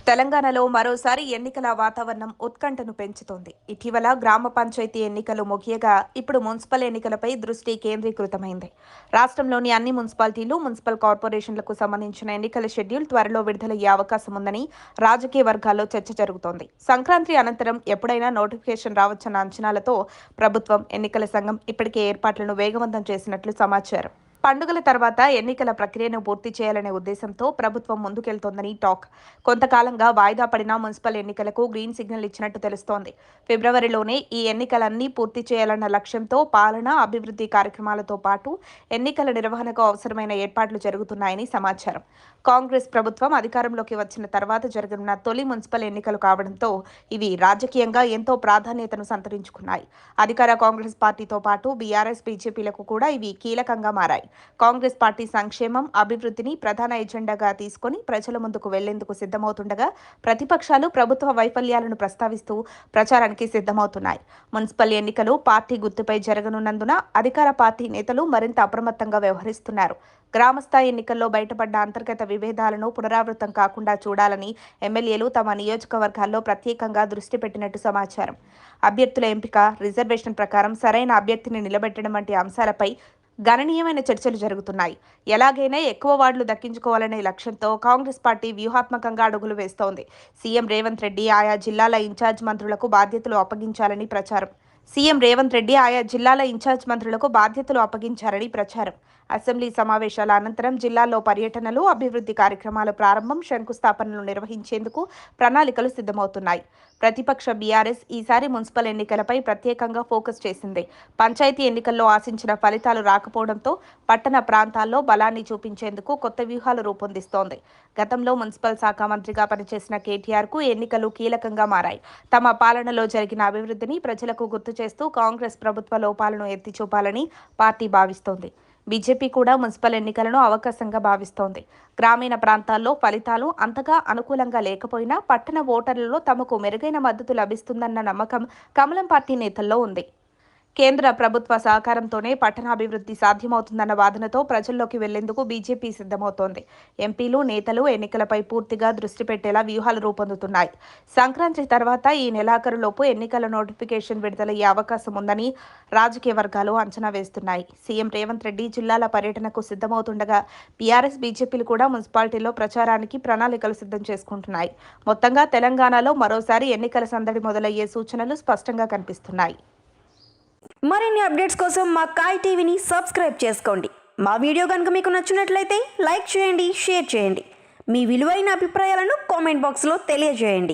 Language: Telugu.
తెలంగాణలో మరోసారి ఎన్నికల వాతావరణం ఉత్కంఠను పెంచుతోంది. ఇటీవల గ్రామ పంచాయతీ ఎన్నికలు ముగియగా ఇప్పుడు మున్సిపల్ ఎన్నికలపై దృష్టి కేంద్రీకృతమైంది. రాష్ట్రంలోని అన్ని మున్సిపాలిటీలు, మున్సిపల్ కార్పొరేషన్లకు సంబంధించిన ఎన్నికల షెడ్యూల్ త్వరలో విడుదలయ్యే అవకాశం ఉందని రాజకీయ వర్గాల్లో చర్చ జరుగుతోంది. సంక్రాంతి అనంతరం ఎప్పుడైనా నోటిఫికేషన్ రావచ్చన్న అంచనాలతో ప్రభుత్వం, ఎన్నికల సంఘం ఇప్పటికే ఏర్పాట్లను వేగవంతం చేసినట్లు సమాచారం. పండుగల తర్వాత ఎన్నికల ప్రక్రియను పూర్తి చేయాలనే ఉద్దేశంతో ప్రభుత్వం ముందుకెళ్తోందని టాక్. కొంతకాలంగా వాయిదా పడిన మున్సిపల్ ఎన్నికలకు గ్రీన్ సిగ్నల్ ఇచ్చినట్టు తెలుస్తోంది. ఫిబ్రవరిలోనే ఈ ఎన్నికలన్నీ పూర్తి చేయాలన్న లక్ష్యంతో పాలన, అభివృద్ధి కార్యక్రమాలతో పాటు ఎన్నికల నిర్వహణకు అవసరమైన ఏర్పాట్లు జరుగుతున్నాయని సమాచారం. కాంగ్రెస్ ప్రభుత్వం అధికారంలోకి వచ్చిన తర్వాత జరగనున్న తొలి మున్సిపల్ ఎన్నికలు కావడంతో ఇవి రాజకీయంగా ఎంతో ప్రాధాన్యతను సంతరించుకున్నాయి. అధికార కాంగ్రెస్ పార్టీతో పాటు బీఆర్ఎస్, బీజేపీలకు కూడా ఇవి కీలకంగా మారాయి. కాంగ్రెస్ పార్టీ సంక్షేమం, అభివృద్ధిని ప్రధాన ఎజెండాగా తీసుకుని ప్రజల ముందుకు వెళ్లేందుకు సిద్ధమవుతుండగా, ప్రతిపక్షాలు ప్రభుత్వ వైఫల్యాలను ప్రస్తావిస్తూ ప్రచారానికి సిద్ధమవుతున్నాయి. మున్సిపల్ ఎన్నికలు పార్టీ గుర్తుపై జరగనున్నందున అధికార పార్టీ నేతలు మరింత అప్రమత్తంగా వ్యవహరిస్తున్నారు. గ్రామస్థాయి ఎన్నికల్లో బయటపడ్డ అంతర్గత విభేదాలను పునరావృతం కాకుండా చూడాలని ఎమ్మెల్యేలు తమ నియోజకవర్గాల్లో ప్రత్యేకంగా దృష్టి పెట్టినట్టు సమాచారం. అభ్యర్థుల ఎంపిక, రిజర్వేషన్ ప్రకారం సరైన అభ్యర్థిని నిలబెట్టడం వంటి అంశాలపై గణనీయమైన చర్చలు జరుగుతున్నాయి. ఎలాగైనా ఎక్కువ వార్డులు దక్కించుకోవాలనే లక్ష్యంతో కాంగ్రెస్ పార్టీ వ్యూహాత్మకంగా అడుగులు వేస్తోంది. సీఎం రేవంత్ రెడ్డి ఆయా జిల్లాల ఇన్ఛార్జ్ మంత్రులకు బాధ్యతలు అప్పగించాలని ప్రచారం. అసెంబ్లీ సమావేశాల అనంతరం జిల్లాల్లో పర్యటనలు, అభివృద్ధి కార్యక్రమాల ప్రారంభం, శంకుస్థాపనలు నిర్వహించేందుకు ప్రణాళికలు సిద్ధమవుతున్నాయి. ప్రతిపక్ష బీఆర్ఎస్ ఈసారి మున్సిపల్ ఎన్నికలపై ప్రత్యేకంగా ఫోకస్ చేసింది. పంచాయతీ ఎన్నికల్లో ఆశించిన ఫలితాలు రాకపోవడంతో పట్టణ ప్రాంతాల్లో బలాన్ని చూపించేందుకు కొత్త వ్యూహాలు రూపొందిస్తోంది. గతంలో మున్సిపల్ శాఖ మంత్రిగా పనిచేసిన కేటీఆర్కు ఎన్నికలు కీలకంగా మారాయి. తమ పాలనలో జరిగిన అభివృద్ధిని ప్రజలకు గుర్తు చేస్తూ కాంగ్రెస్ ప్రభుత్వ లోపాలను ఎత్తిచూపాలని పార్టీ భావిస్తోంది. బీజేపీ కూడా మున్సిపల్ ఎన్నికలను అవకాశంగా భావిస్తోంది. గ్రామీణ ప్రాంతాల్లో ఫలితాలు అంతగా అనుకూలంగా లేకపోయినా పట్టణ ఓటర్లలో తమకు మెరుగైన మద్దతు లభిస్తుందన్న నమ్మకం కమలం పార్టీ నేతల్లో ఉంది. కేంద్ర ప్రభుత్వ సహకారంతోనే పట్టణాభివృద్ధి సాధ్యమవుతుందన్న వాదనతో ప్రజల్లోకి వెళ్లేందుకు బీజేపీ సిద్ధమవుతోంది. ఎంపీలు, నేతలు ఎన్నికలపై పూర్తిగా దృష్టి పెట్టేలా వ్యూహాలు రూపొందుతున్నాయి. సంక్రాంతి తర్వాత ఈ నెలాఖరులోపు ఎన్నికల నోటిఫికేషన్ విడుదలయ్యే అవకాశం ఉందని రాజకీయ వర్గాలు అంచనా వేస్తున్నాయి. సీఎం రేవంత్ రెడ్డి జిల్లాల పర్యటనకు సిద్ధమవుతుండగా బీఆర్ఎస్, బీజేపీలు కూడా మున్సిపాలిటీల్లో ప్రచారానికి ప్రణాళికలు సిద్ధం చేసుకుంటున్నాయి. మొత్తంగా తెలంగాణలో మరోసారి ఎన్నికల సందడి మొదలయ్యే సూచనలు స్పష్టంగా కనిపిస్తున్నాయి. మరిన్ని అప్డేట్స్ కోసం మా కాయ్ టీవీని సబ్స్క్రైబ్ చేసుకోండి. మా వీడియో కనుక మీకు నచ్చినట్లయితే లైక్ చేయండి, షేర్ చేయండి. మీ విలువైన అభిప్రాయాలను కామెంట్ బాక్స్లో తెలియజేయండి.